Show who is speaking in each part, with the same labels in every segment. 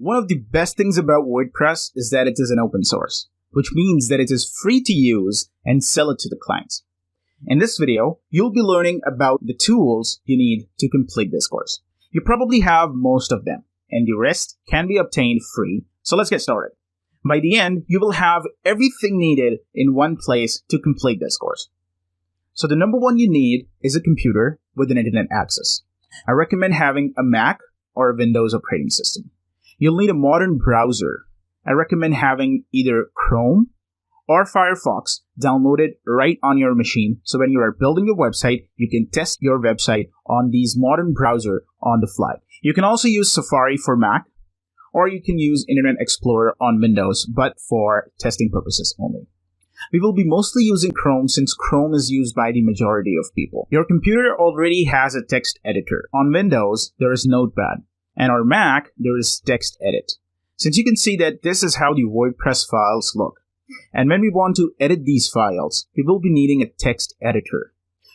Speaker 1: One of the best things about WordPress is that it is an open source, which means that it is free to use and sell it to the clients. In this video, you'll be learning about the tools you need to complete this course. You probably have most of them, and the rest can be obtained free. So let's get started. By the end, you will have everything needed in one place to complete this course. So the number one you need is a computer with an internet access. I recommend having a Mac or a Windows operating system. You'll need a modern browser. I recommend having either Chrome or Firefox downloaded right on your machine. So when you are building your website, you can test your website on these modern browser on the fly. You can also use Safari for Mac, or you can use Internet Explorer on Windows, but for testing purposes only. We will be mostly using Chrome since Chrome is used by the majority of people. Your computer already has a text editor. On Windows, there is Notepad. And on Mac, there is TextEdit. Since you can see that this is how the WordPress files look. And when we want to edit these files, we will be needing a text editor.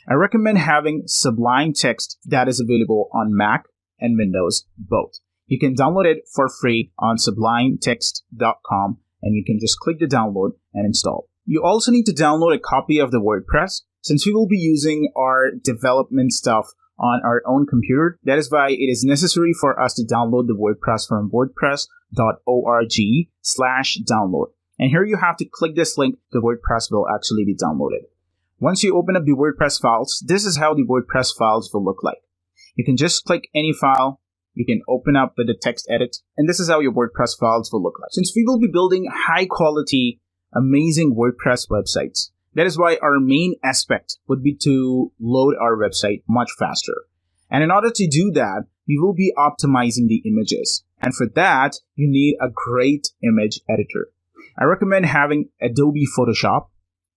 Speaker 1: I recommend having Sublime Text that is available on Mac and Windows both. You can download it for free on sublimetext.com and you can just click the download and install. You also need to download a copy of the WordPress since we will be using our development stuff on our own computer. That is why it is necessary for us to download the WordPress from wordpress.org/download. And here you have to click this link. The WordPress will actually be downloaded. Once you open up the WordPress files, this is how the WordPress files will look like. You can just click any file. You can open up with the text edit. And this is how your WordPress files will look like. Since we will be building high quality, amazing WordPress websites, that is why our main aspect would be to load our website much faster. And in order to do that, we will be optimizing the images. And for that, you need a great image editor. I recommend having Adobe Photoshop.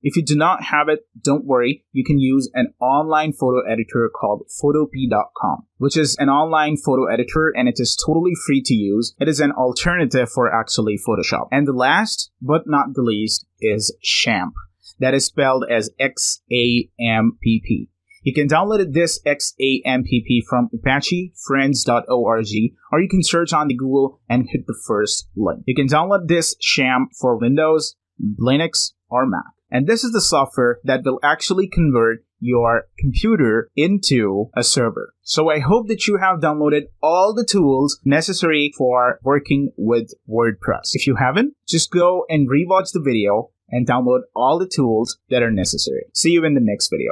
Speaker 1: If you do not have it, don't worry. You can use an online photo editor called photopea.com, which is an online photo editor and it is totally free to use. It is an alternative for actually Photoshop. And the last but not the least is XAMPP. That is spelled as XAMPP. You can download this XAMPP from ApacheFriends.org, or you can search on the Google and hit the first link. You can download this XAMPP for Windows, Linux, or Mac. And this is the software that will actually convert your computer into a server. So I hope that you have downloaded all the tools necessary for working with WordPress. If you haven't, just go and rewatch the video and download all the tools that are necessary. See you in the next video.